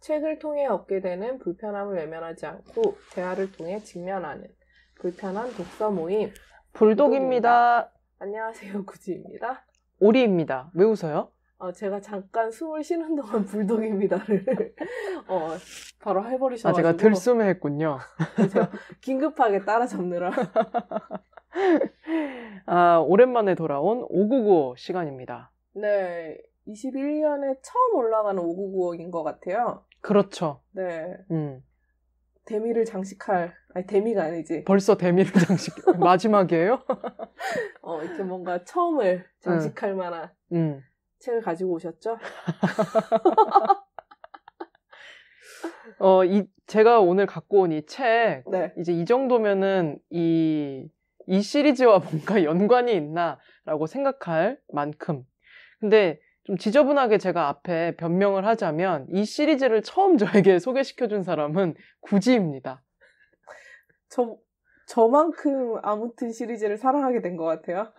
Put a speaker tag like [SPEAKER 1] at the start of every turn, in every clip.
[SPEAKER 1] 책을 통해 얻게 되는 불편함을 외면하지 않고 대화를 통해 직면하는 불편한 독서 모임
[SPEAKER 2] 불독입니다.
[SPEAKER 1] 안녕하세요, 구지입니다.
[SPEAKER 2] 오리입니다. 왜 웃어요?
[SPEAKER 1] 제가 잠깐 숨을 쉬는 동안 불독입니다를 바로 해버리셔가지고
[SPEAKER 2] 제가 들숨을 했군요.
[SPEAKER 1] 제가 긴급하게 따라잡느라
[SPEAKER 2] 오랜만에 돌아온 5995 시간입니다.
[SPEAKER 1] 네, 21년에 처음 올라가는 5995인 것 같아요.
[SPEAKER 2] 그렇죠.
[SPEAKER 1] 네. 데미를 장식할, 아니, 데미가 아니지.
[SPEAKER 2] 벌써 데미를 장식, 마지막이에요?
[SPEAKER 1] 이렇게 뭔가 처음을 장식할 만한 책을 가지고 오셨죠?
[SPEAKER 2] 제가 오늘 갖고 온 이 책,
[SPEAKER 1] 네.
[SPEAKER 2] 이제 이 정도면은 이 시리즈와 뭔가 연관이 있나라고 생각할 만큼. 근데 좀 지저분하게 제가 앞에 변명을 하자면 이 시리즈를 처음 저에게 소개시켜준 사람은 구지입니다.
[SPEAKER 1] 저만큼 아무튼 시리즈를 사랑하게 된 것 같아요.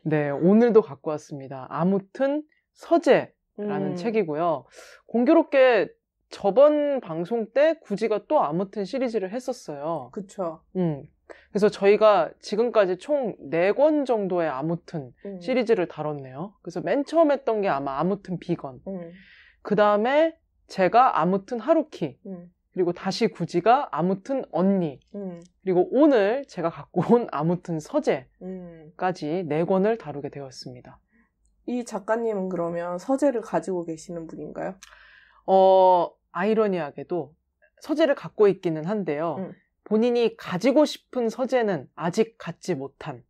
[SPEAKER 2] 네, 오늘도 갖고 왔습니다. 아무튼 서재라는 책이고요. 공교롭게 저번 방송 때 구지가 또 아무튼 시리즈를 했었어요.
[SPEAKER 1] 그쵸.
[SPEAKER 2] 그래서 저희가 지금까지 총 4권 정도의 아무튼 시리즈를 다뤘네요. 그래서 맨 처음 했던 게 아마 아무튼 비건. 그 다음에 제가 아무튼 하루키. 그리고 다시 구지가 아무튼 언니. 그리고 오늘 제가 갖고 온 아무튼 서재까지 4권을 다루게 되었습니다.
[SPEAKER 1] 이 작가님은 그러면 서재를 가지고 계시는 분인가요?
[SPEAKER 2] 아이러니하게도 서재를 갖고 있기는 한데요. 본인이 가지고 싶은 서재는 아직 갖지 못한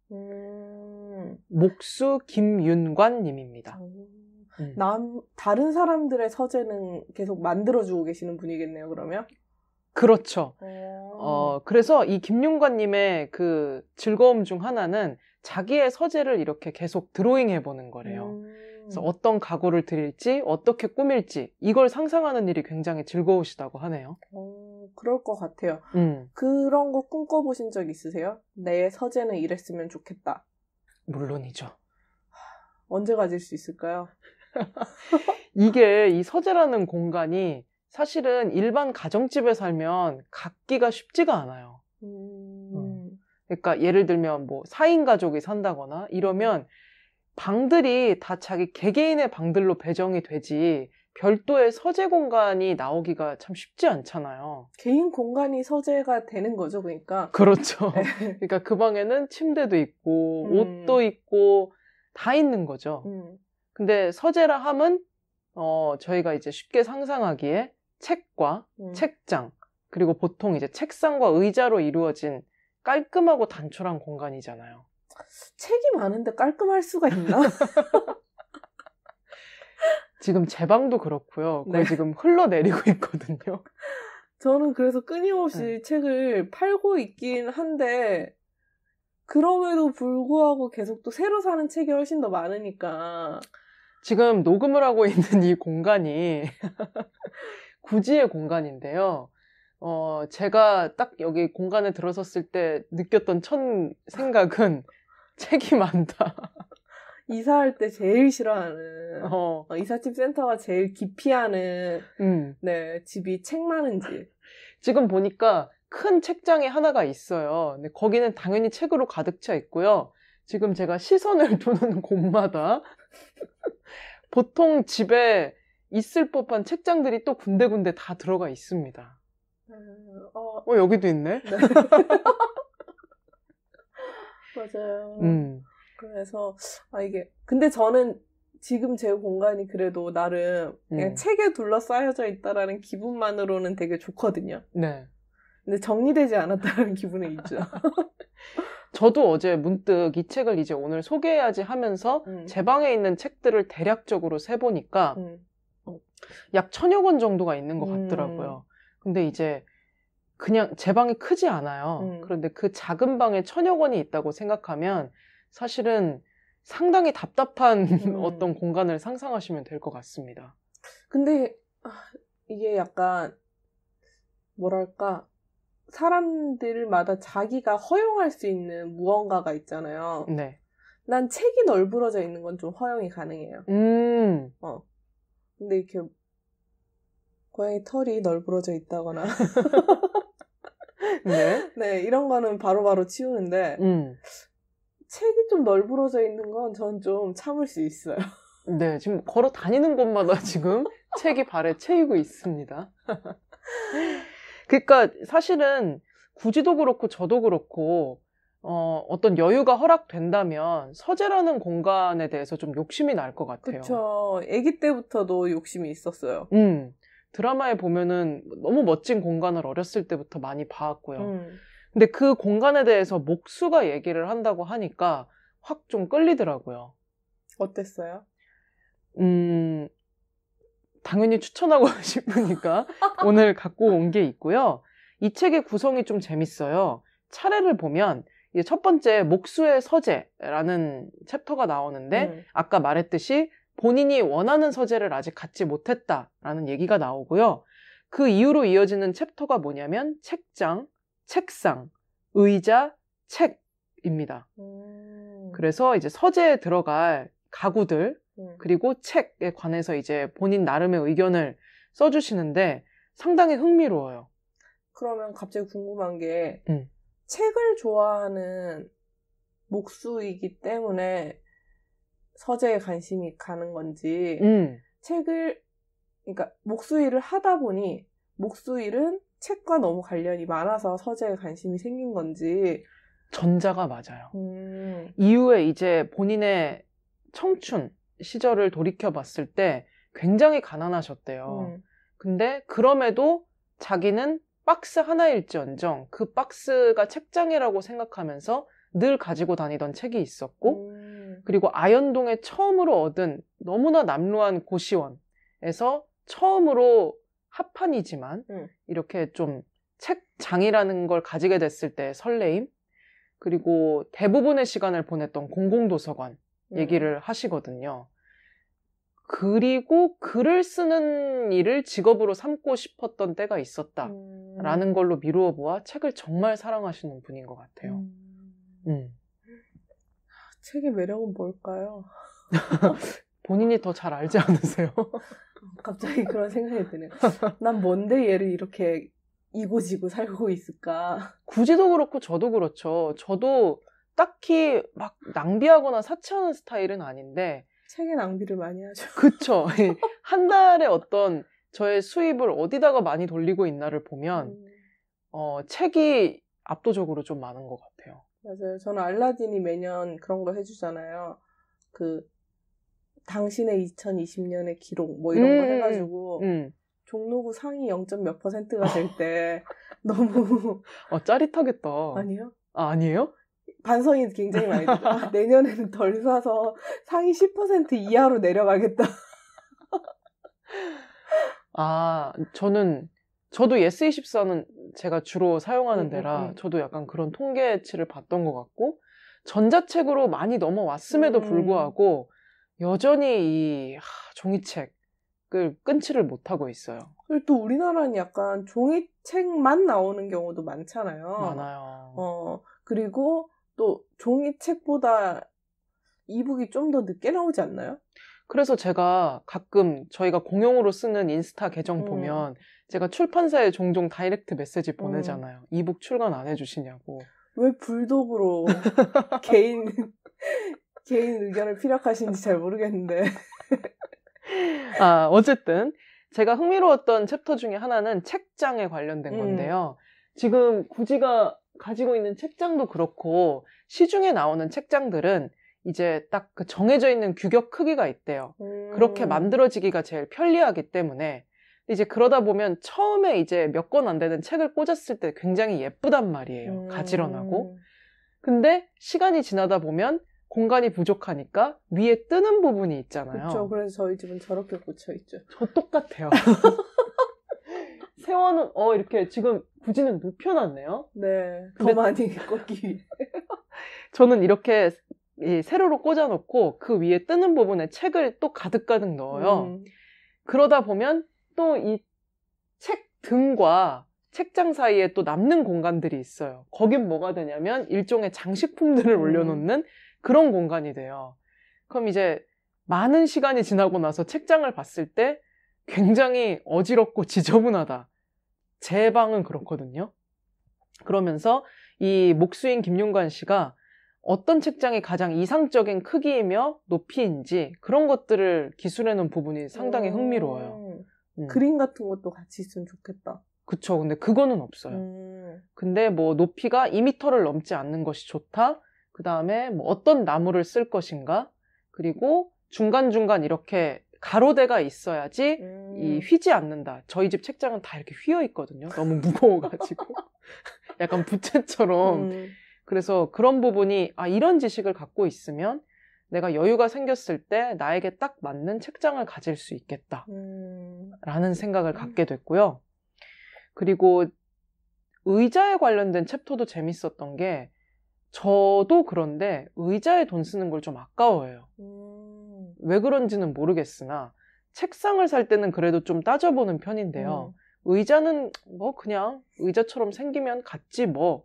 [SPEAKER 2] 목수 김윤관 님입니다.
[SPEAKER 1] 다른 사람들의 서재는 계속 만들어주고 계시는 분이겠네요, 그러면?
[SPEAKER 2] 그렇죠. 그래서 이 김윤관 님의 그 즐거움 중 하나는 자기의 서재를 이렇게 계속 드로잉 해보는 거래요. 그래서 어떤 가구를 드릴지, 어떻게 꾸밀지, 이걸 상상하는 일이 굉장히 즐거우시다고 하네요.
[SPEAKER 1] 그럴 것 같아요. 그런 거 꿈꿔보신 적 있으세요? 내 서재는 이랬으면 좋겠다.
[SPEAKER 2] 물론이죠.
[SPEAKER 1] 언제 가질 수 있을까요?
[SPEAKER 2] 이게 이 서재라는 공간이 사실은 일반 가정집에 살면 갖기가 쉽지가 않아요. 그러니까 예를 들면 뭐 4인 가족이 산다거나 이러면 방들이 다 자기 개개인의 방들로 배정이 되지 별도의 서재 공간이 나오기가 참 쉽지 않잖아요.
[SPEAKER 1] 개인 공간이 서재가 되는 거죠, 그러니까.
[SPEAKER 2] 그렇죠. 그러니까 그 방에는 침대도 있고 옷도 있고 다 있는 거죠. 근데 서재라 함은 저희가 이제 쉽게 상상하기에 책과 책장 그리고 보통 이제 책상과 의자로 이루어진 깔끔하고 단촐한 공간이잖아요.
[SPEAKER 1] 책이 많은데 깔끔할 수가 있나?
[SPEAKER 2] 지금 제 방도 그렇고요. 거의
[SPEAKER 1] 네.
[SPEAKER 2] 지금 흘러내리고 있거든요.
[SPEAKER 1] 저는 그래서 끊임없이 책을 팔고 있긴 한데 그럼에도 불구하고 계속 또 새로 사는 책이 훨씬 더 많으니까
[SPEAKER 2] 지금 녹음을 하고 있는 이 공간이 구지의 공간인데요. 제가 딱 여기 공간에 들어섰을 때 느꼈던 첫 생각은 책이 많다.
[SPEAKER 1] 이사할 때 제일 싫어하는 이삿짐 센터가 제일 기피하는 네, 집이 책 많은 집.
[SPEAKER 2] 지금 보니까 큰 책장이 하나가 있어요. 근데 거기는 당연히 책으로 가득 차 있고요. 지금 제가 시선을 두는 곳마다 보통 집에 있을 법한 책장들이 또 군데군데 다 들어가 있습니다. 여기도 있네.
[SPEAKER 1] 네. 맞아요. 그래서 이게 근데 저는 지금 제 공간이 그래도 나름 그냥 책에 둘러싸여져 있다라는 기분만으로는 되게 좋거든요.
[SPEAKER 2] 네.
[SPEAKER 1] 근데 정리되지 않았다는 기분은 있죠.
[SPEAKER 2] 저도 어제 문득 이 책을 이제 오늘 소개해야지 하면서 제 방에 있는 책들을 대략적으로 세보니까 약 1000여 권 정도가 있는 것 같더라고요. 근데 이제 그냥 제 방이 크지 않아요. 그런데 그 작은 방에 1000여 권이 있다고 생각하면 사실은 상당히 답답한 어떤 공간을 상상하시면 될 것 같습니다.
[SPEAKER 1] 근데 이게 약간 뭐랄까 사람들마다 자기가 허용할 수 있는 무언가가 있잖아요.
[SPEAKER 2] 네.
[SPEAKER 1] 난 책이 널브러져 있는 건 좀 허용이 가능해요. 근데 이렇게 고양이 털이 널브러져 있다거나.
[SPEAKER 2] 네.
[SPEAKER 1] 네, 이런 거는 바로바로 치우는데, 책이 좀 널브러져 있는 건 전 좀 참을 수 있어요.
[SPEAKER 2] 네, 지금 걸어 다니는 곳마다 지금 책이 발에 채이고 있습니다. 그러니까 사실은 구지도 그렇고 저도 그렇고 어떤 여유가 허락된다면 서재라는 공간에 대해서 좀 욕심이 날 것 같아요.
[SPEAKER 1] 그렇죠. 아기 때부터도 욕심이 있었어요.
[SPEAKER 2] 드라마에 보면은 너무 멋진 공간을 어렸을 때부터 많이 봐왔고요. 근데 그 공간에 대해서 목수가 얘기를 한다고 하니까 확 좀 끌리더라고요.
[SPEAKER 1] 어땠어요?
[SPEAKER 2] 당연히 추천하고 싶으니까 오늘 갖고 온 게 있고요. 이 책의 구성이 좀 재밌어요. 차례를 보면 첫 번째 목수의 서재라는 챕터가 나오는데 아까 말했듯이 본인이 원하는 서재를 아직 갖지 못했다라는 얘기가 나오고요. 그 이후로 이어지는 챕터가 뭐냐면 책장, 책상, 의자, 책입니다. 그래서 이제 서재에 들어갈 가구들 그리고 책에 관해서 이제 본인 나름의 의견을 써주시는데 상당히 흥미로워요.
[SPEAKER 1] 그러면 갑자기 궁금한 게 책을 좋아하는 목수이기 때문에 서재에 관심이 가는 건지 그러니까 목수 일을 하다 보니 목수 일은 책과 너무 관련이 많아서 서재에 관심이 생긴 건지
[SPEAKER 2] 전자가 맞아요. 이후에 이제 본인의 청춘 시절을 돌이켜봤을 때 굉장히 가난하셨대요. 근데 그럼에도 자기는 박스 하나일지언정 그 박스가 책장이라고 생각하면서 늘 가지고 다니던 책이 있었고 그리고 아현동에 처음으로 얻은 너무나 남루한 고시원에서 처음으로 합판이지만 이렇게 좀 책장이라는 걸 가지게 됐을 때 설레임 그리고 대부분의 시간을 보냈던 공공도서관 얘기를 하시거든요. 그리고 글을 쓰는 일을 직업으로 삼고 싶었던 때가 있었다라는 걸로 미루어 보아 책을 정말 사랑하시는 분인 것 같아요.
[SPEAKER 1] 책의 매력은 뭘까요?
[SPEAKER 2] 본인이 더 잘 알지 않으세요?
[SPEAKER 1] 갑자기 그런 생각이 드네요. 난 뭔데 얘를 이렇게 이고지고 살고 있을까?
[SPEAKER 2] 구지도 그렇고 저도 그렇죠. 저도 딱히 막 낭비하거나 사치하는 스타일은 아닌데
[SPEAKER 1] 책에 낭비를 많이 하죠.
[SPEAKER 2] 그쵸. 한 달에 어떤 저의 수입을 어디다가 많이 돌리고 있나를 보면 책이 압도적으로 좀 많은 것 같아요.
[SPEAKER 1] 맞아요. 저는 알라딘이 매년 그런 거 해주잖아요. 당신의 2020년의 기록 뭐 이런 거 해가지고 종로구 상위 0.몇 %가 될 때 너무
[SPEAKER 2] 짜릿하겠다.
[SPEAKER 1] 아니요?
[SPEAKER 2] 아니에요?
[SPEAKER 1] 반성이 굉장히 많이 되죠. 내년에는 덜 사서 상위 10% 이하로 내려가겠다.
[SPEAKER 2] 저도 예스24는 제가 주로 사용하는 데라 저도 약간 그런 통계치를 봤던 것 같고 전자책으로 많이 넘어왔음에도 불구하고 여전히 이 종이책을 끊지를 못하고 있어요.
[SPEAKER 1] 그리고 또 우리나라는 약간 종이책만 나오는 경우도 많잖아요.
[SPEAKER 2] 많아요.
[SPEAKER 1] 그리고 또 종이책보다 이북이 좀 더 늦게 나오지 않나요?
[SPEAKER 2] 그래서 제가 가끔 저희가 공용으로 쓰는 인스타 계정 보면 제가 출판사에 종종 다이렉트 메시지 보내잖아요. 이북 출간 안 해주시냐고.
[SPEAKER 1] 왜 불독으로 개인 의견을 피력하시는지 잘 모르겠는데.
[SPEAKER 2] 어쨌든 제가 흥미로웠던 챕터 중에 하나는 책장에 관련된 건데요. 지금 구지가 가지고 있는 책장도 그렇고 시중에 나오는 책장들은 이제 딱 그 정해져 있는 규격 크기가 있대요. 그렇게 만들어지기가 제일 편리하기 때문에 이제 그러다 보면 처음에 이제 몇 권 안 되는 책을 꽂았을 때 굉장히 예쁘단 말이에요. 가지런하고. 근데 시간이 지나다 보면 공간이 부족하니까 위에 뜨는 부분이 있잖아요.
[SPEAKER 1] 그렇죠. 그래서 저희 집은 저렇게 꽂혀 있죠.
[SPEAKER 2] 저 똑같아요. 세워는 이렇게 지금 구지는 눕혀놨네요.
[SPEAKER 1] 네, 더 많이 꽂기 위해.
[SPEAKER 2] 저는 이렇게 세로로 꽂아놓고 그 위에 뜨는 부분에 책을 또 가득가득 넣어요. 그러다 보면 또 이 책 등과 책장 사이에 또 남는 공간들이 있어요. 거긴 뭐가 되냐면 일종의 장식품들을 올려놓는 그런 공간이 돼요. 그럼 이제 많은 시간이 지나고 나서 책장을 봤을 때 굉장히 어지럽고 지저분하다. 제 방은 그렇거든요. 그러면서 이 목수인 김윤관 씨가 어떤 책장이 가장 이상적인 크기이며 높이인지 그런 것들을 기술해놓은 부분이 상당히 흥미로워요.
[SPEAKER 1] 그림 같은 것도 같이 있으면 좋겠다.
[SPEAKER 2] 그쵸. 근데 그거는 없어요. 근데 뭐 높이가 2m를 넘지 않는 것이 좋다. 그 다음에 뭐 어떤 나무를 쓸 것인가. 그리고 중간중간 이렇게 가로대가 있어야지 이 휘지 않는다. 저희 집 책장은 다 이렇게 휘어 있거든요. 너무 무거워가지고. 약간 부채처럼. 그래서 그런 부분이 이런 지식을 갖고 있으면 내가 여유가 생겼을 때 나에게 딱 맞는 책장을 가질 수 있겠다. 라는 생각을 갖게 됐고요. 그리고 의자에 관련된 챕터도 재밌었던 게 저도 그런데 의자에 돈 쓰는 걸 좀 아까워해요. 왜 그런지는 모르겠으나 책상을 살 때는 그래도 좀 따져보는 편인데요. 의자는 뭐 그냥 의자처럼 생기면 같지 뭐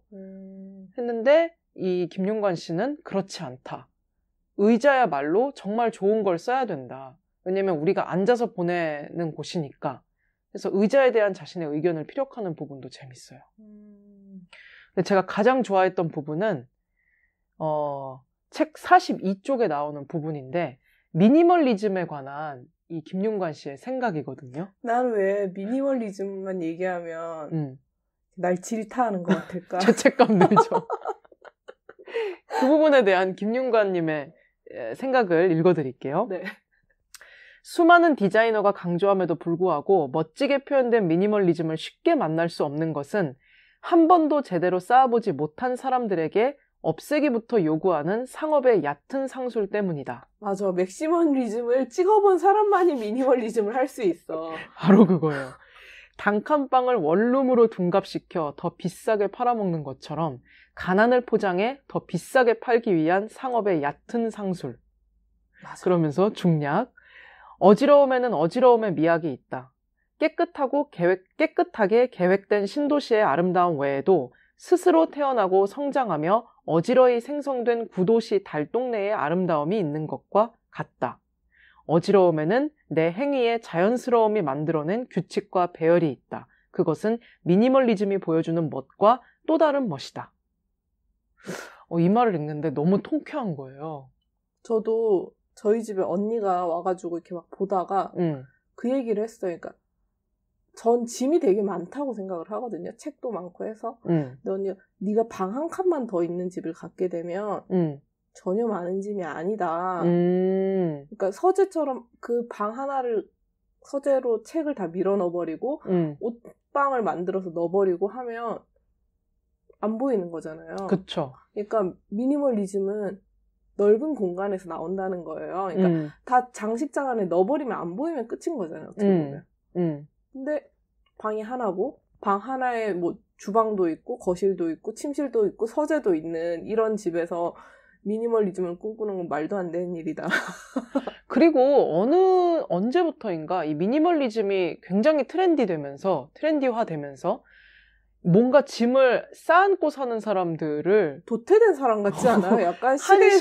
[SPEAKER 2] 했는데 이 김윤관 씨는 그렇지 않다. 의자야말로 정말 좋은 걸 써야 된다. 왜냐면 우리가 앉아서 보내는 곳이니까. 그래서 의자에 대한 자신의 의견을 피력하는 부분도 재밌어요. 근데 제가 가장 좋아했던 부분은 책 42쪽에 나오는 부분인데 미니멀리즘에 관한 이 김윤관 씨의 생각이거든요.
[SPEAKER 1] 나는 왜 미니멀리즘만 얘기하면 날 질타하는 것 같을까?
[SPEAKER 2] 죄책감 들죠. 그 부분에 대한 김윤관님의 생각을 읽어드릴게요.
[SPEAKER 1] 네.
[SPEAKER 2] 수많은 디자이너가 강조함에도 불구하고 멋지게 표현된 미니멀리즘을 쉽게 만날 수 없는 것은 한 번도 제대로 쌓아보지 못한 사람들에게 없애기부터 요구하는 상업의 얕은 상술 때문이다.
[SPEAKER 1] 맞아. 맥시멀리즘을 찍어본 사람만이 미니멀리즘을 할 수 있어.
[SPEAKER 2] 바로 그거예요. 단칸방을 원룸으로 둔갑시켜 더 비싸게 팔아먹는 것처럼 가난을 포장해 더 비싸게 팔기 위한 상업의 얕은 상술.
[SPEAKER 1] 맞아.
[SPEAKER 2] 그러면서 중략. 어지러움에는 어지러움의 미학이 있다. 깨끗하게 계획된 신도시의 아름다움 외에도 스스로 태어나고 성장하며 어지러이 생성된 구도시 달동네의 아름다움이 있는 것과 같다. 어지러움에는 내 행위의 자연스러움이 만들어낸 규칙과 배열이 있다. 그것은 미니멀리즘이 보여주는 멋과 또 다른 멋이다. 이 말을 읽는데 너무 통쾌한 거예요.
[SPEAKER 1] 저도 저희 집에 언니가 와가지고 이렇게 막 보다가 그 얘기를 했어요. 그러니까 전 짐이 되게 많다고 생각을 하거든요. 책도 많고 해서. 근데 언니가 네가 방 한 칸만 더 있는 집을 갖게 되면 전혀 많은 짐이 아니다. 그러니까 서재처럼 그 방 하나를 서재로 책을 다 밀어 넣어버리고 옷방을 만들어서 넣어버리고 하면 안 보이는 거잖아요.
[SPEAKER 2] 그쵸.
[SPEAKER 1] 그러니까 미니멀리즘은 넓은 공간에서 나온다는 거예요. 그러니까 다 장식장 안에 넣어버리면 안 보이면 끝인 거잖아요. 어떻게 보면. 근데 방이 하나고 방 하나에 뭐 주방도 있고 거실도 있고 침실도 있고 서재도 있는 이런 집에서 미니멀리즘을 꿈꾸는 건 말도 안 되는 일이다.
[SPEAKER 2] 그리고 언제부터인가 이 미니멀리즘이 굉장히 트렌디화 되면서 뭔가 짐을 쌓아안고 사는 사람들을
[SPEAKER 1] 도태된 사람 같지 않아요? 약간 시대의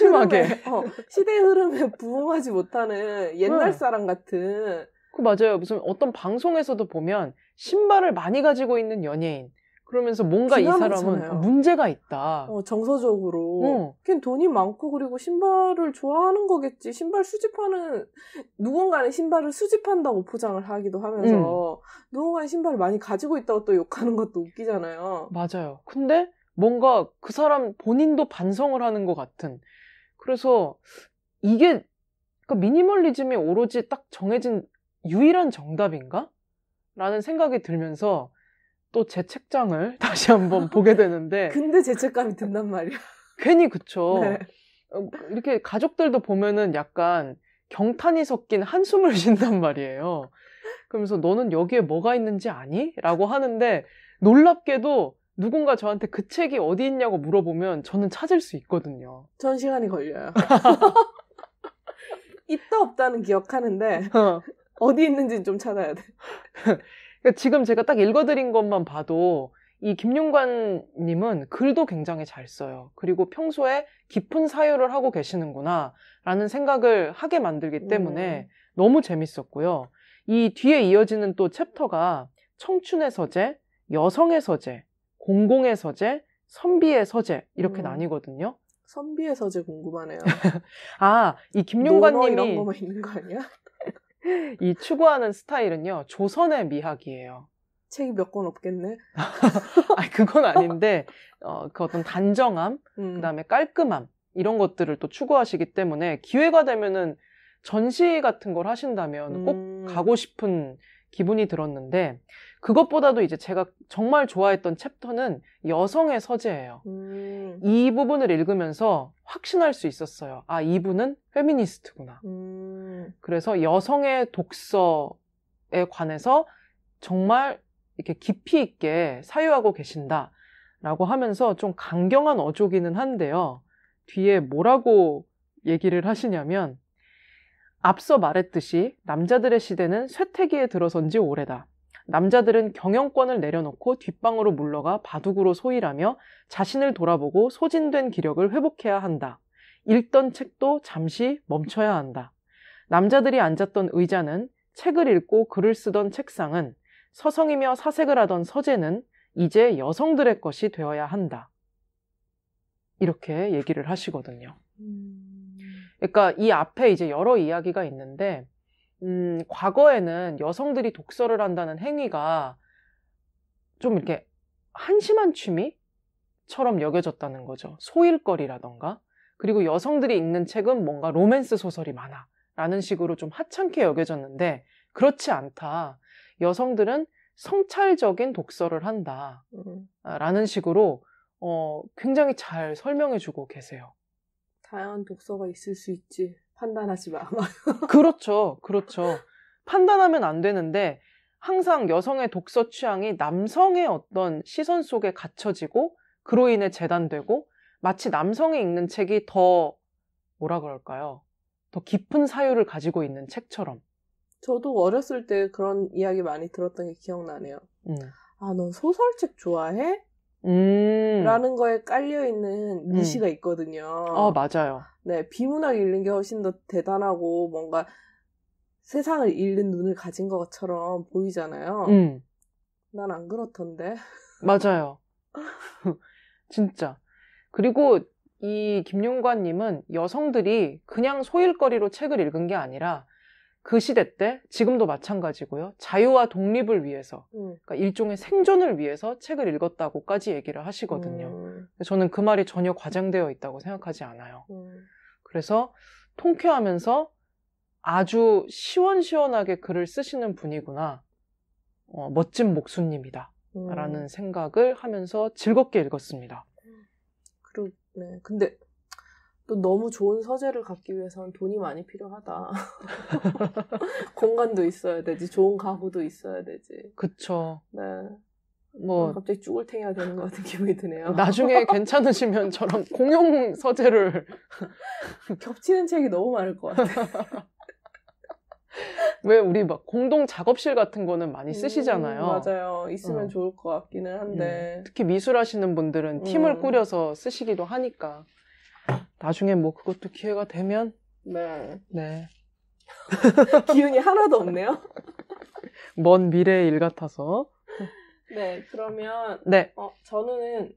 [SPEAKER 1] 흐름에 부응하지 못하는 옛날 사람 같은.
[SPEAKER 2] 맞아요. 무슨 어떤 방송에서도 보면 신발을 많이 가지고 있는 연예인. 그러면서 뭔가 이 사람은
[SPEAKER 1] 많잖아요.
[SPEAKER 2] 문제가 있다.
[SPEAKER 1] 정서적으로. 그냥 돈이 많고 그리고 신발을 좋아하는 거겠지. 누군가는 신발을 수집한다고 포장을 하기도 하면서 누군가는 신발을 많이 가지고 있다고 또 욕하는 것도 웃기잖아요.
[SPEAKER 2] 맞아요. 근데 뭔가 그 사람 본인도 반성을 하는 것 같은. 그래서 이게 그러니까 미니멀리즘이 오로지 딱 정해진 유일한 정답인가? 라는 생각이 들면서 또 제 책장을 다시 한번 보게 되는데
[SPEAKER 1] 근데 죄책감이 든단 말이야.
[SPEAKER 2] 괜히 그쵸.
[SPEAKER 1] 네.
[SPEAKER 2] 이렇게 가족들도 보면은 약간 경탄이 섞인 한숨을 쉰단 말이에요. 그러면서 너는 여기에 뭐가 있는지 아니? 라고 하는데 놀랍게도 누군가 저한테 그 책이 어디 있냐고 물어보면 저는 찾을 수 있거든요.
[SPEAKER 1] 전 시간이 걸려요. 있다 없다는 기억하는데 어디 있는지는 좀 찾아야 돼.
[SPEAKER 2] 그러니까 지금 제가 딱 읽어드린 것만 봐도 이 김윤관님은 글도 굉장히 잘 써요. 그리고 평소에 깊은 사유를 하고 계시는구나 라는 생각을 하게 만들기 때문에 너무 재밌었고요. 이 뒤에 이어지는 또 챕터가 청춘의 서재, 여성의 서재, 공공의 서재, 선비의 서재 이렇게 나뉘거든요.
[SPEAKER 1] 선비의 서재 궁금하네요.
[SPEAKER 2] 아, 이 김용관님이
[SPEAKER 1] 이런 거만 있는 거 아니야?
[SPEAKER 2] 이 추구하는 스타일은요, 조선의 미학이에요.
[SPEAKER 1] 책이 몇 권 없겠네.
[SPEAKER 2] 아니, 그건 아닌데 그 어떤 단정함, 그다음에 깔끔함 이런 것들을 또 추구하시기 때문에 기회가 되면은 전시 같은 걸 하신다면 꼭 가고 싶은 기분이 들었는데 그것보다도 이제 제가 정말 좋아했던 챕터는 여성의 서재예요. 이 부분을 읽으면서 확신할 수 있었어요. 아, 이분은 페미니스트구나. 그래서 여성의 독서에 관해서 정말 이렇게 깊이 있게 사유하고 계신다라고 하면서 좀 강경한 어조기는 한데요. 뒤에 뭐라고 얘기를 하시냐면 앞서 말했듯이 남자들의 시대는 쇠퇴기에 들어선 지 오래다. 남자들은 경영권을 내려놓고 뒷방으로 물러가 바둑으로 소일하며 자신을 돌아보고 소진된 기력을 회복해야 한다. 읽던 책도 잠시 멈춰야 한다. 남자들이 앉았던 의자는, 책을 읽고 글을 쓰던 책상은, 서성이며 사색을 하던 서재는 이제 여성들의 것이 되어야 한다. 이렇게 얘기를 하시거든요. 그러니까 이 앞에 이제 여러 이야기가 있는데 과거에는 여성들이 독서를 한다는 행위가 좀 이렇게 한심한 취미처럼 여겨졌다는 거죠. 소일거리라던가. 그리고 여성들이 읽는 책은 뭔가 로맨스 소설이 많아 라는 식으로 좀 하찮게 여겨졌는데 그렇지 않다. 여성들은 성찰적인 독서를 한다 라는 식으로 굉장히 잘 설명해주고 계세요.
[SPEAKER 1] 다양한 독서가 있을 수 있지. 판단하지 마.
[SPEAKER 2] 그렇죠. 그렇죠. 판단하면 안 되는데 항상 여성의 독서 취향이 남성의 어떤 시선 속에 갇혀지고 그로 인해 재단되고 마치 남성이 읽는 책이 더 뭐라 그럴까요? 더 깊은 사유를 가지고 있는 책처럼.
[SPEAKER 1] 저도 어렸을 때 그런 이야기 많이 들었던 게 기억나네요. 아, 넌 소설책 좋아해? 라는 거에 깔려있는 무시가 있거든요.
[SPEAKER 2] 맞아요.
[SPEAKER 1] 네, 비문학 읽는 게 훨씬 더 대단하고 뭔가 세상을 읽는 눈을 가진 것처럼 보이잖아요. 난 안 그렇던데.
[SPEAKER 2] 맞아요. 진짜. 그리고 이 김용관님은 여성들이 그냥 소일거리로 책을 읽은 게 아니라 그 시대 때, 지금도 마찬가지고요. 자유와 독립을 위해서, 그러니까 일종의 생존을 위해서 책을 읽었다고까지 얘기를 하시거든요. 저는 그 말이 전혀 과장되어 있다고 생각하지 않아요. 그래서 통쾌하면서 아주 시원시원하게 글을 쓰시는 분이구나. 멋진 목수님이다. 라는 생각을 하면서 즐겁게 읽었습니다.
[SPEAKER 1] 네, 근데 또 너무 좋은 서재를 갖기 위해서는 돈이 많이 필요하다. 공간도 있어야 되지, 좋은 가구도 있어야 되지.
[SPEAKER 2] 그쵸.
[SPEAKER 1] 네. 뭐 갑자기 쭈글탱이가 되는 것 같은 기분이 드네요.
[SPEAKER 2] 나중에 괜찮으시면 저런 공용 서재를
[SPEAKER 1] 겹치는 책이 너무 많을 것 같아.
[SPEAKER 2] 왜 우리 막 공동 작업실 같은 거는 많이 쓰시잖아요.
[SPEAKER 1] 맞아요. 있으면 좋을 것 같기는 한데.
[SPEAKER 2] 특히 미술하시는 분들은 팀을 꾸려서 쓰시기도 하니까. 나중에 뭐 그것도 기회가 되면
[SPEAKER 1] 네. 기운이 하나도 없네요.
[SPEAKER 2] 먼 미래의 일 같아서.
[SPEAKER 1] 네, 그러면
[SPEAKER 2] 네.
[SPEAKER 1] 저는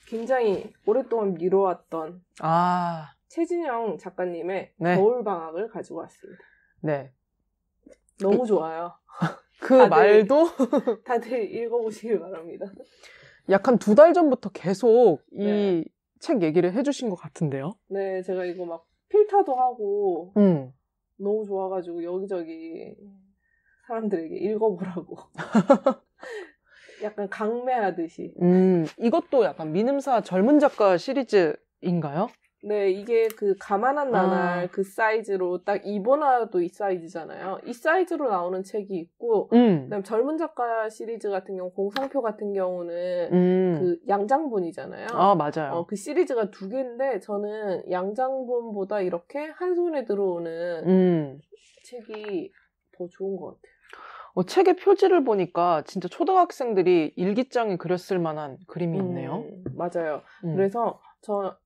[SPEAKER 1] 굉장히 오랫동안 미뤄왔던 최진영 작가님의 겨울방학을 가지고 왔습니다.
[SPEAKER 2] 네.
[SPEAKER 1] 너무 좋아요.
[SPEAKER 2] 말도
[SPEAKER 1] 다들 읽어보시길 바랍니다.
[SPEAKER 2] 약 한 2달 전부터 계속 이 책 얘기를 해주신 것 같은데요?
[SPEAKER 1] 네, 제가 이거 막 필터도 하고 너무 좋아가지고 여기저기 사람들에게 읽어보라고 약간 강매하듯이.
[SPEAKER 2] 이것도 약간 민음사 젊은 작가 시리즈인가요?
[SPEAKER 1] 네, 이게 그 가만한 나날 그 사이즈로 딱 이보나도 이 사이즈잖아요. 이 사이즈로 나오는 책이 있고 그다음에 젊은 작가 시리즈 같은 경우 공상표 같은 경우는 그 양장본이잖아요.
[SPEAKER 2] 맞아요.
[SPEAKER 1] 그 시리즈가 2개인데 저는 양장본보다 이렇게 한 손에 들어오는 책이 더 좋은 것 같아요.
[SPEAKER 2] 책의 표지를 보니까 진짜 초등학생들이 일기장에 그렸을 만한 그림이 있네요.
[SPEAKER 1] 맞아요. 그래서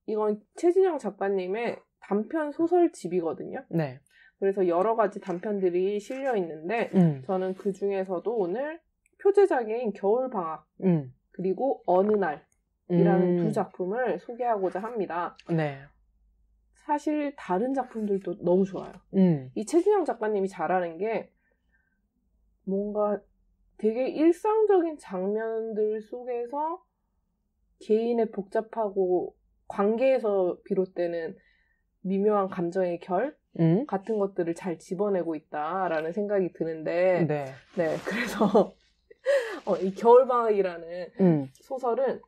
[SPEAKER 1] 이건 최진영 작가님의 단편 소설집이거든요.
[SPEAKER 2] 네.
[SPEAKER 1] 그래서 여러 가지 단편들이 실려 있는데 저는 그 중에서도 오늘 표제작인 겨울방학 그리고 어느 날이라는 두 작품을 소개하고자 합니다.
[SPEAKER 2] 네.
[SPEAKER 1] 사실 다른 작품들도 너무 좋아요. 이 최진영 작가님이 잘하는 게 뭔가 되게 일상적인 장면들 속에서 개인의 복잡하고 관계에서 비롯되는 미묘한 감정의 결 같은 것들을 잘 집어내고 있다라는 생각이 드는데 네 그래서 이 겨울방학이라는 소설은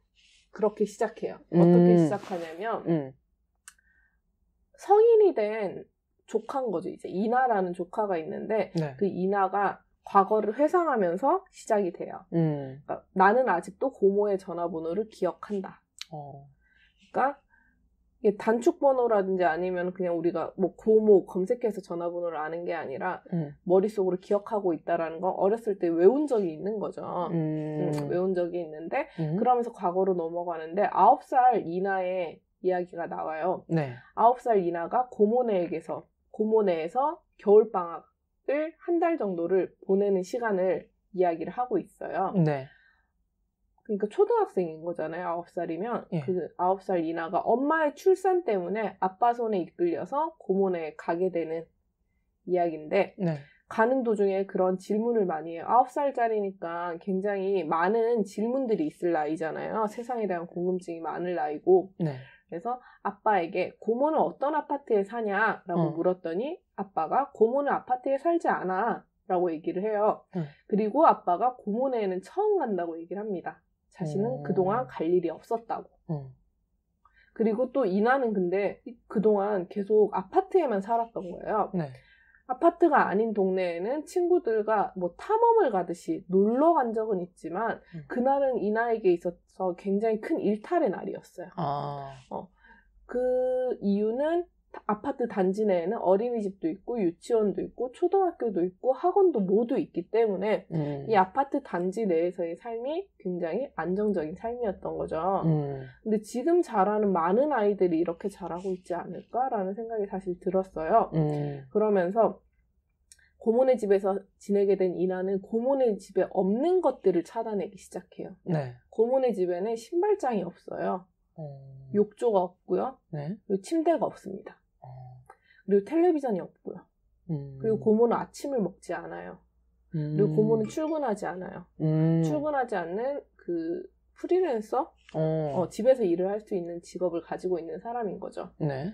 [SPEAKER 1] 그렇게 시작해요. 어떻게 시작하냐면 성인이 된 조카인 거죠. 이제 이나라는 조카가 있는데 그 이나가 과거를 회상하면서 시작이 돼요. 그러니까 나는 아직도 고모의 전화번호를 기억한다. 그러니까 이게 단축번호라든지 아니면 그냥 우리가 뭐 고모 검색해서 전화번호를 아는 게 아니라 머릿속으로 기억하고 있다라는 건 어렸을 때 외운 적이 있는 거죠. 외운 적이 있는데 그러면서 과거로 넘어가는데 9살 이나의 이야기가 나와요. 네. 9살 이나가 고모네에서 겨울방학을 한 달 정도를 보내는 시간을 이야기를 하고 있어요. 네. 그러니까 초등학생인 거잖아요. 9살이면. 예. 그 9살 이나가 엄마의 출산 때문에 아빠 손에 이끌려서 고모네에 가게 되는 이야기인데 네. 가는 도중에 그런 질문을 많이 해요. 9살짜리니까 굉장히 많은 질문들이 있을 나이잖아요. 세상에 대한 궁금증이 많을 나이고. 네. 그래서 아빠에게 고모는 어떤 아파트에 사냐라고 물었더니 아빠가 고모는 아파트에 살지 않아 라고 얘기를 해요. 그리고 아빠가 고모네에는 처음 간다고 얘기를 합니다. 자신은 그동안 갈 일이 없었다고. 그리고 또 이나는 근데 그동안 계속 아파트에만 살았던 거예요. 네. 아파트가 아닌 동네에는 친구들과 뭐 탐험을 가듯이 놀러 간 적은 있지만 그날은 이나에게 있어서 굉장히 큰 일탈의 날이었어요. 그 이유는 아파트 단지 내에는 어린이집도 있고 유치원도 있고 초등학교도 있고 학원도 모두 있기 때문에 이 아파트 단지 내에서의 삶이 굉장히 안정적인 삶이었던 거죠. 근데 지금 자라는 많은 아이들이 이렇게 자라고 있지 않을까라는 생각이 사실 들었어요. 그러면서 고모네 집에서 지내게 된 이나는 고모네 집에 없는 것들을 찾아내기 시작해요. 네. 고모네 집에는 신발장이 없어요. 욕조가 없고요. 네. 그리고 침대가 없습니다. 그리고 텔레비전이 없고요. 그리고 고모는 아침을 먹지 않아요. 그리고 고모는 출근하지 않아요. 출근하지 않는 그 프리랜서? 집에서 일을 할 수 있는 직업을 가지고 있는 사람인 거죠. 네.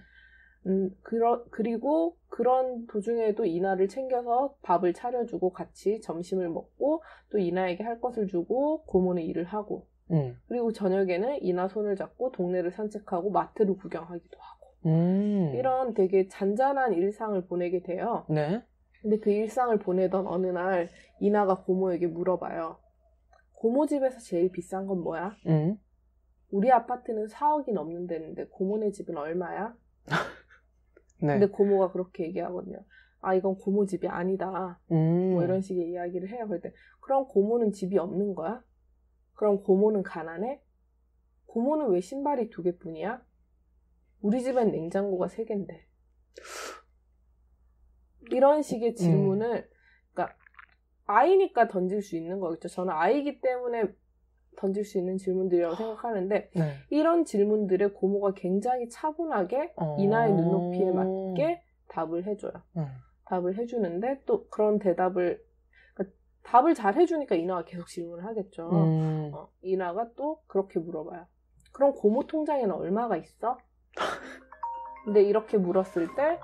[SPEAKER 1] 그리고 그런 도중에도 이나를 챙겨서 밥을 차려주고 같이 점심을 먹고 또 이나에게 할 것을 주고 고모는 일을 하고 그리고 저녁에는 이나 손을 잡고 동네를 산책하고 마트를 구경하기도 하고 이런 되게 잔잔한 일상을 보내게 돼요. 네. 근데 그 일상을 보내던 어느 날 이나가 고모에게 물어봐요. 고모 집에서 제일 비싼 건 뭐야? 우리 아파트는 4억이 넘는 데인데 고모네 집은 얼마야? 네. 근데 고모가 그렇게 얘기하거든요. 아, 이건 고모 집이 아니다. 뭐 이런 식의 이야기를 해요. 그럴 때 그럼 고모는 집이 없는 거야? 그럼 고모는 가난해? 고모는 왜 신발이 2개뿐이야? 우리 집엔 냉장고가 3개인데. 이런 식의 질문을 그러니까 아이니까 던질 수 있는 거겠죠. 저는 아이기 때문에 던질 수 있는 질문들이라고 생각하는데 네. 이런 질문들에 고모가 굉장히 차분하게 이나의 눈높이에 맞게 답을 해줘요. 답을 해주는데 또 그런 대답을 그러니까 답을 잘 해주니까 이나가 계속 질문을 하겠죠. 이나가 또 그렇게 물어봐요. 그럼 고모 통장에는 얼마가 있어? 근데 이렇게 물었을 때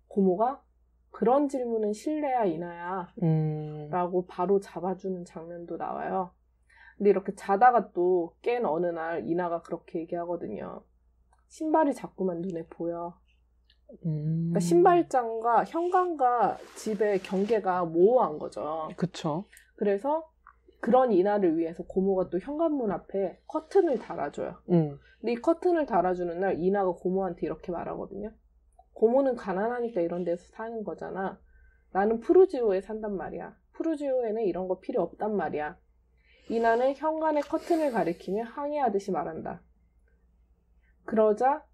[SPEAKER 1] 고모가 그런 질문은 실례야 이나야 라고 바로 잡아주는 장면도 나와요. 근데 이렇게 자다가 또 깬 어느 날 이나가 그렇게 얘기하거든요. 신발이 자꾸만 눈에 보여. 그러니까 신발장과 현관과 집의 경계가 모호한 거죠.
[SPEAKER 2] 그쵸.
[SPEAKER 1] 그래서 그런 이나를 위해서 고모가 또 현관문 앞에 커튼을 달아줘요. 근데 이 커튼을 달아주는 날 이나가 고모한테 이렇게 말하거든요. 고모는 가난하니까 이런 데서 사는 거잖아. 나는 푸르지오에 산단 말이야. 푸르지오에는 이런 거 필요 없단 말이야. 이나는 현관의 커튼을 가리키며 항의하듯이 말한다. 그러자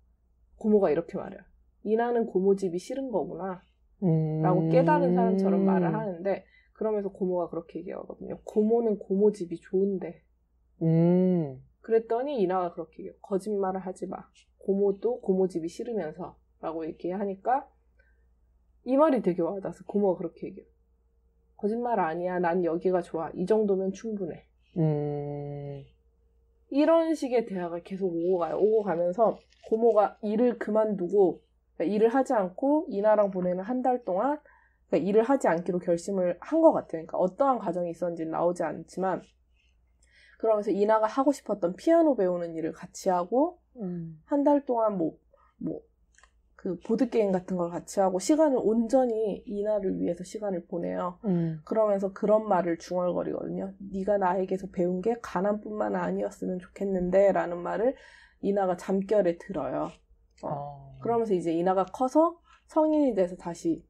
[SPEAKER 1] 고모가 이렇게 말해요. 이나는 고모집이 싫은 거구나 라고 깨달은 사람처럼 말을 하는데 그러면서 고모가 그렇게 얘기하거든요. 고모는 고모집이 좋은데 그랬더니 이나가 그렇게 얘기해요. 거짓말을 하지 마. 고모도 고모집이 싫으면서 라고 얘기하니까 이 말이 되게 와닿아서 고모가 그렇게 얘기해요. 거짓말 아니야. 난 여기가 좋아. 이 정도면 충분해. 이런 식의 대화가 계속 오고 가요. 오고 가면서 고모가 일을 그만두고 그러니까 일을 하지 않고 이나랑 보내는 한 달 동안 그러니까 일을 하지 않기로 결심을 한 것 같아요. 그러니까 어떠한 과정이 있었는지는 나오지 않지만 그러면서 이나가 하고 싶었던 피아노 배우는 일을 같이 하고 한 달 동안 그 보드게임 같은 걸 같이 하고 시간을 온전히 이나를 위해서 시간을 보내요. 그러면서 그런 말을 중얼거리거든요. 네가 나에게서 배운 게 가난뿐만 아니었으면 좋겠는데 라는 말을 이나가 잠결에 들어요. 그러면서 이제 이나가 커서 성인이 돼서 다시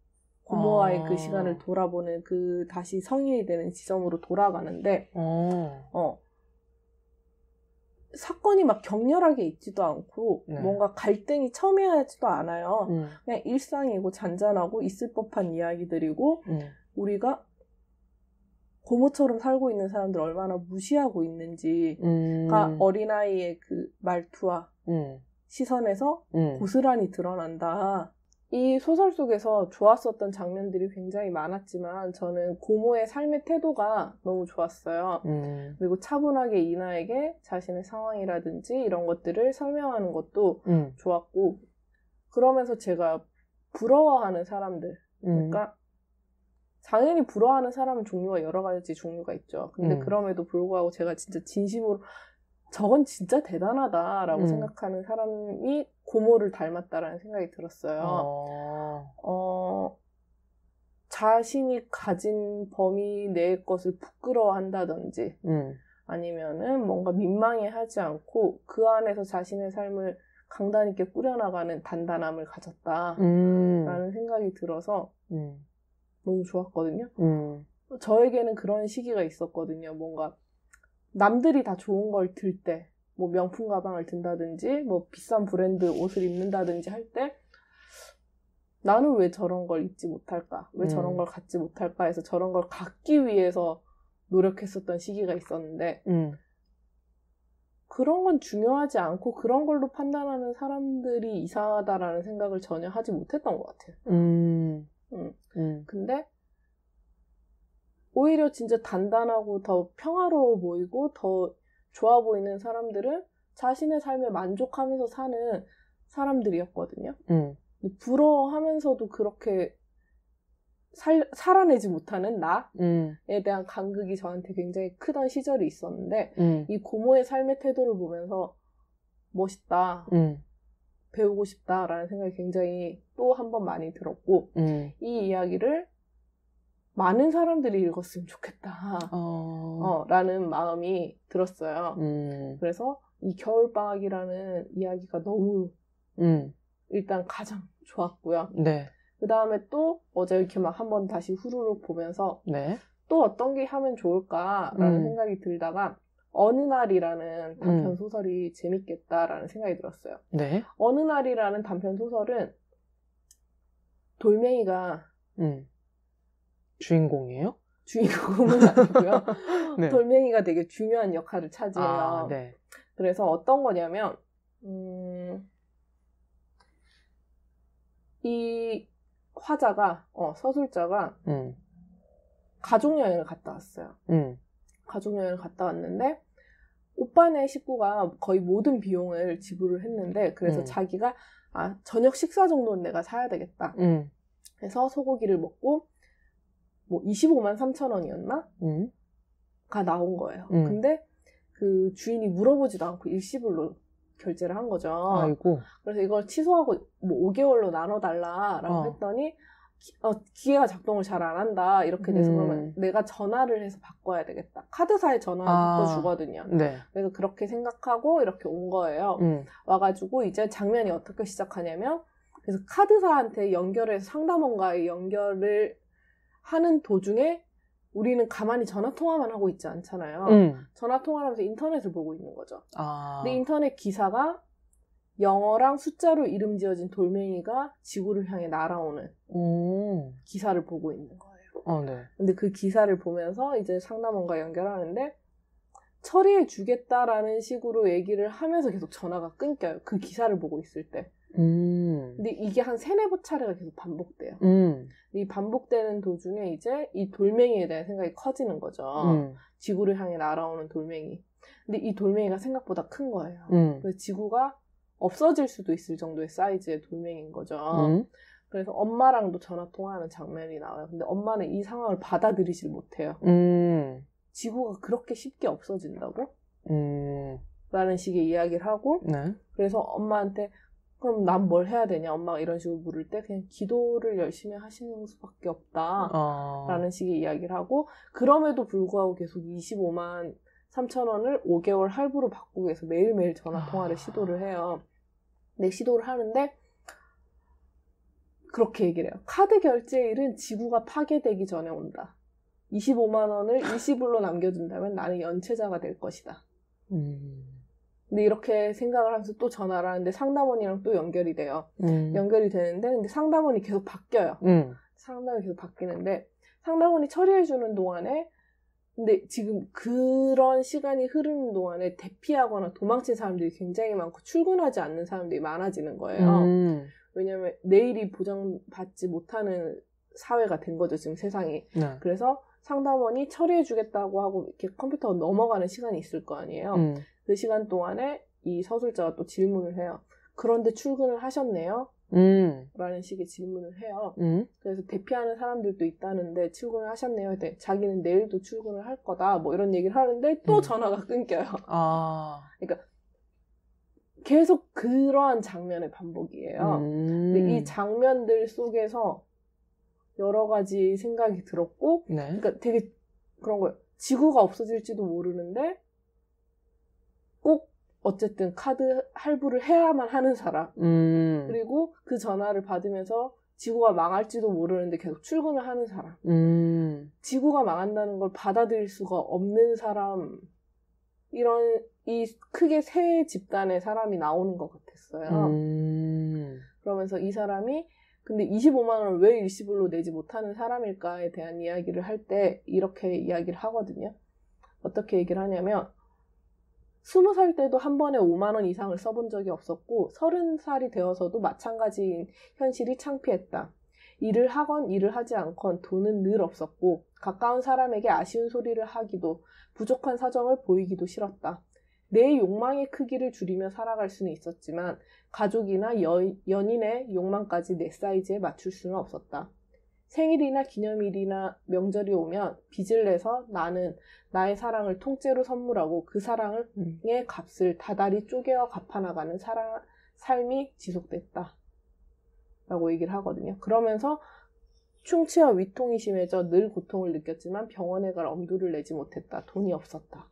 [SPEAKER 1] 고모와의 그 시간을 돌아보는 그 다시 성인이 되는 지점으로 돌아가는데 사건이 막 격렬하게 있지도 않고 네. 뭔가 갈등이 첨예하지도 않아요. 그냥 일상이고 잔잔하고 있을 법한 이야기들이고 우리가 고모처럼 살고 있는 사람들 얼마나 무시하고 있는지가 어린아이의 그 말투와 시선에서 고스란히 드러난다. 이 소설 속에서 좋았었던 장면들이 굉장히 많았지만 저는 고모의 삶의 태도가 너무 좋았어요. 그리고 차분하게 이나에게 자신의 상황이라든지 이런 것들을 설명하는 것도 좋았고 그러면서 제가 부러워하는 사람들 그러니까 당연히 부러워하는 사람은 종류가 여러 가지 종류가 있죠. 근데 그럼에도 불구하고 제가 진짜 진심으로 저건 진짜 대단하다라고 생각하는 사람이 고모를 닮았다라는 생각이 들었어요. 자신이 가진 범위 내의 것을 부끄러워한다든지 아니면은 뭔가 민망해하지 않고 그 안에서 자신의 삶을 강단 있게 꾸려나가는 단단함을 가졌다라는 생각이 들어서 너무 좋았거든요. 저에게는 그런 시기가 있었거든요. 뭔가 남들이 다 좋은 걸 들 때, 뭐 명품 가방을 든다든지, 뭐 비싼 브랜드 옷을 입는다든지 할 때, 나는 왜 저런 걸 입지 못할까? 왜 저런 걸 갖지 못할까? 해서 저런 걸 갖기 위해서 노력했었던 시기가 있었는데, 그런 건 중요하지 않고 그런 걸로 판단하는 사람들이 이상하다라는 생각을 전혀 하지 못했던 것 같아요. 근데, 오히려 진짜 단단하고 더 평화로워 보이고 더 좋아 보이는 사람들은 자신의 삶에 만족하면서 사는 사람들이었거든요. 부러워하면서도 그렇게 살아내지 못하는 나에 대한 간극이 저한테 굉장히 크던 시절이 있었는데 이 고모의 삶의 태도를 보면서 멋있다, 배우고 싶다라는 생각이 굉장히 또 한 번 많이 들었고 이 이야기를 많은 사람들이 읽었으면 좋겠다. 라는 마음이 들었어요. 그래서 이 겨울방학이라는 이야기가 너무 일단 가장 좋았고요.
[SPEAKER 2] 네.
[SPEAKER 1] 그 다음에 또 어제 이렇게 막 한번 다시 후루룩 보면서
[SPEAKER 2] 네.
[SPEAKER 1] 또 어떤 게 하면 좋을까라는 생각이 들다가 어느 날이라는 단편 소설이 재밌겠다라는 생각이 들었어요.
[SPEAKER 2] 네.
[SPEAKER 1] 어느 날이라는 단편 소설은 돌멩이가
[SPEAKER 2] 주인공이에요?
[SPEAKER 1] 주인공은 아니고요.
[SPEAKER 2] 네.
[SPEAKER 1] 돌멩이가 되게 중요한 역할을 차지해요.
[SPEAKER 2] 네.
[SPEAKER 1] 그래서 어떤 거냐면 이 화자가 서술자가 가족여행을 갔다 왔어요. 가족여행을 갔다 왔는데 오빠네 식구가 거의 모든 비용을 지불을 했는데 그래서 자기가 저녁 식사 정도는 내가 사야 되겠다. 그래서 소고기를 먹고 뭐 25만 3천 원이었나? 가 나온 거예요. 근데 그 주인이 물어보지도 않고 일시불로 결제를 한 거죠.
[SPEAKER 2] 아이고.
[SPEAKER 1] 그래서 이걸 취소하고 뭐 5개월로 나눠달라라고 했더니 기계가 작동을 잘 안 한다. 이렇게 돼서 그러면 내가 전화를 해서 바꿔야 되겠다. 카드사에 전화를 바꿔주거든요.
[SPEAKER 2] 네.
[SPEAKER 1] 그래서 그렇게 생각하고 이렇게 온 거예요. 와가지고 이제 장면이 어떻게 시작하냐면 그래서 카드사한테 연결해서 상담원과의 연결을 하는 도중에 우리는 가만히 전화통화만 하고 있지 않잖아요. 전화통화를 하면서 인터넷을 보고 있는 거죠. 근데 인터넷 기사가 영어랑 숫자로 이름 지어진 돌멩이가 지구를 향해 날아오는 기사를 보고 있는 거예요.
[SPEAKER 2] 네.
[SPEAKER 1] 근데 그 기사를 보면서 이제 상담원과 연결하는데 처리해 주겠다라는 식으로 얘기를 하면서 계속 전화가 끊겨요. 그 기사를 보고 있을 때. 근데 이게 한 3-4 차례가 계속 반복돼요. 이 반복되는 도중에 이제 이 돌멩이에 대한 생각이 커지는 거죠. 지구를 향해 날아오는 돌멩이. 근데 이 돌멩이가 생각보다 큰 거예요. 그래서 지구가 없어질 수도 있을 정도의 사이즈의 돌멩이인 거죠. 그래서 엄마랑도 전화 통화하는 장면이 나와요. 근데 엄마는 이 상황을 받아들이질 못해요. 지구가 그렇게 쉽게 없어진다고? 라는 식의 이야기를 하고
[SPEAKER 2] 네.
[SPEAKER 1] 그래서 엄마한테 그럼 난 뭘 해야 되냐? 엄마가 이런 식으로 물을 때 그냥 기도를 열심히 하시는 수밖에 없다. 라는 식의 이야기를 하고 그럼에도 불구하고 계속 25만 3천 원을 5개월 할부로 바꾸기 위해서 매일매일 전화통화를 시도를 해요. 근데 시도를 하는데 그렇게 얘기를 해요. 카드 결제일은 지구가 파괴되기 전에 온다. 25만 원을 일시불로 남겨준다면 나는 연체자가 될 것이다. 근데 이렇게 생각을 하면서 또 전화를 하는데 상담원이랑 또 연결이 돼요. 연결이 되는데 근데 상담원이 계속 바뀌어요. 상담원이 계속 바뀌는데 상담원이 처리해주는 동안에 근데 지금 그런 시간이 흐르는 동안에 대피하거나 도망친 사람들이 굉장히 많고 출근하지 않는 사람들이 많아지는 거예요. 왜냐면 내일이 보장받지 못하는 사회가 된 거죠, 지금 세상이.
[SPEAKER 2] 네.
[SPEAKER 1] 그래서 상담원이 처리해주겠다고 하고 이렇게 컴퓨터가 넘어가는 시간이 있을 거 아니에요. 그 시간 동안에 이 서술자가 또 질문을 해요. 그런데 출근을 하셨네요? 라는 식의 질문을 해요. 그래서 대피하는 사람들도 있다는데 출근을 하셨네요. 자기는 내일도 출근을 할 거다. 뭐 이런 얘기를 하는데 또 전화가 끊겨요. 그러니까 계속 그러한 장면의 반복이에요. 근데 이 장면들 속에서 여러 가지 생각이 들었고
[SPEAKER 2] 네.
[SPEAKER 1] 그러니까 되게 그런 거예요. 지구가 없어질지도 모르는데 꼭 어쨌든 카드 할부를 해야만 하는 사람 그리고 그 전화를 받으면서 지구가 망할지도 모르는데 계속 출근을 하는 사람 지구가 망한다는 걸 받아들일 수가 없는 사람 이런 이 크게 세 집단의 사람이 나오는 것 같았어요. 그러면서 이 사람이 근데 25만 원을 왜 일시불로 내지 못하는 사람일까에 대한 이야기를 할 때 이렇게 이야기를 하거든요. 어떻게 얘기를 하냐면 20살 때도 한 번에 5만 원 이상을 써본 적이 없었고 30살이 되어서도 마찬가지인 현실이 창피했다. 일을 하건 일을 하지 않건 돈은 늘 없었고 가까운 사람에게 아쉬운 소리를 하기도 부족한 사정을 보이기도 싫었다. 내 욕망의 크기를 줄이며 살아갈 수는 있었지만 가족이나 연인의 욕망까지 내 사이즈에 맞출 수는 없었다. 생일이나 기념일이나 명절이 오면 빚을 내서 나는 나의 사랑을 통째로 선물하고 그 사랑의 값을 다달이 쪼개어 갚아나가는 삶이 지속됐다. 라고 얘기를 하거든요. 그러면서 충치와 위통이 심해져 늘 고통을 느꼈지만 병원에 갈 엄두를 내지 못했다. 돈이 없었다.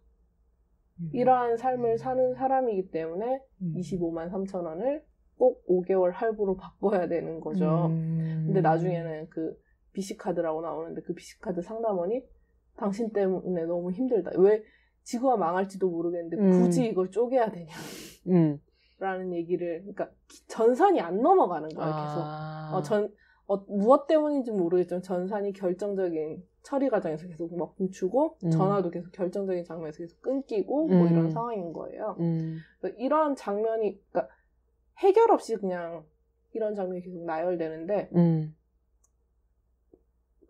[SPEAKER 1] 이러한 삶을 사는 사람이기 때문에 25만 3천 원을 꼭 5개월 할부로 바꿔야 되는 거죠. 근데 나중에는 그 BC카드라고 나오는데 그 BC카드 상담원이 당신 때문에 너무 힘들다. 왜 지구가 망할지도 모르겠는데 굳이 이걸 쪼개야 되냐. 라는 얘기를, 그러니까 전산이 안 넘어가는 거예요, 계속. 무엇 때문인지 모르겠지만 전산이 결정적인 처리 과정에서 계속 멈추고 전화도 계속 결정적인 장면에서 계속 끊기고 뭐 이런 상황인 거예요. 이런 장면이 그러니까 해결 없이 그냥 이런 장면이 계속 나열되는데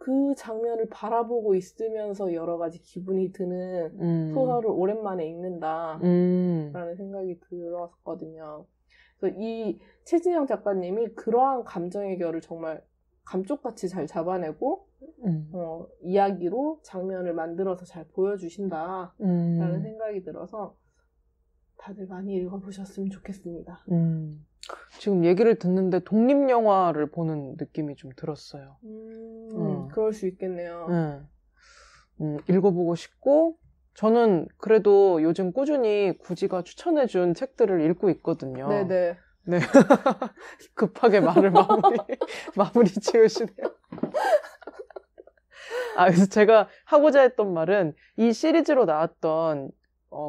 [SPEAKER 1] 그 장면을 바라보고 있으면서 여러 가지 기분이 드는 소설을 오랜만에 읽는다라는 생각이 들었거든요. 그래서 이 최진영 작가님이 그러한 감정의 결을 정말 감쪽같이 잘 잡아내고 이야기로 장면을 만들어서 잘 보여주신다라는 생각이 들어서 다들 많이 읽어보셨으면 좋겠습니다.
[SPEAKER 2] 지금 얘기를 듣는데 독립영화를 보는 느낌이 좀 들었어요.
[SPEAKER 1] 그럴 수 있겠네요.
[SPEAKER 2] 읽어보고 싶고 저는 그래도 요즘 꾸준히 구지가 추천해준 책들을 읽고 있거든요.
[SPEAKER 1] 네네.
[SPEAKER 2] 네. 급하게 말을 마무리 지으시네요. 그래서 제가 하고자 했던 말은 이 시리즈로 나왔던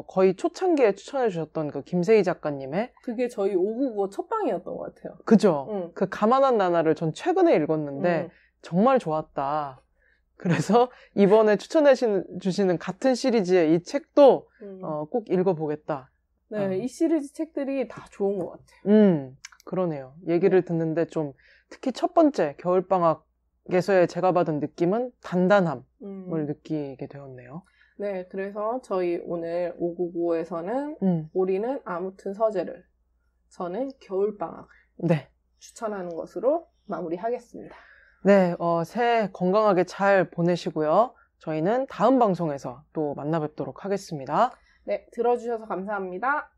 [SPEAKER 2] 거의 초창기에 추천해 주셨던 그 김세희 작가님의
[SPEAKER 1] 그게 저희 599 첫 방이었던 것 같아요.
[SPEAKER 2] 그죠? 그 가만한 나날을 전 최근에 읽었는데 정말 좋았다. 그래서 이번에 추천해 주시는 같은 시리즈의 이 책도 꼭 읽어보겠다.
[SPEAKER 1] 네, 이 시리즈 책들이 다 좋은 것 같아요.
[SPEAKER 2] 그러네요. 얘기를 듣는데 좀 특히 첫 번째 겨울방학에서의 제가 받은 느낌은 단단함을 느끼게 되었네요.
[SPEAKER 1] 네, 그래서 저희 오늘 599에서는 우리는 아무튼 서재를, 저는 겨울방학을
[SPEAKER 2] 네.
[SPEAKER 1] 추천하는 것으로 마무리하겠습니다.
[SPEAKER 2] 네, 새해 건강하게 잘 보내시고요. 저희는 다음 방송에서 또 만나 뵙도록 하겠습니다.
[SPEAKER 1] 네, 들어주셔서 감사합니다.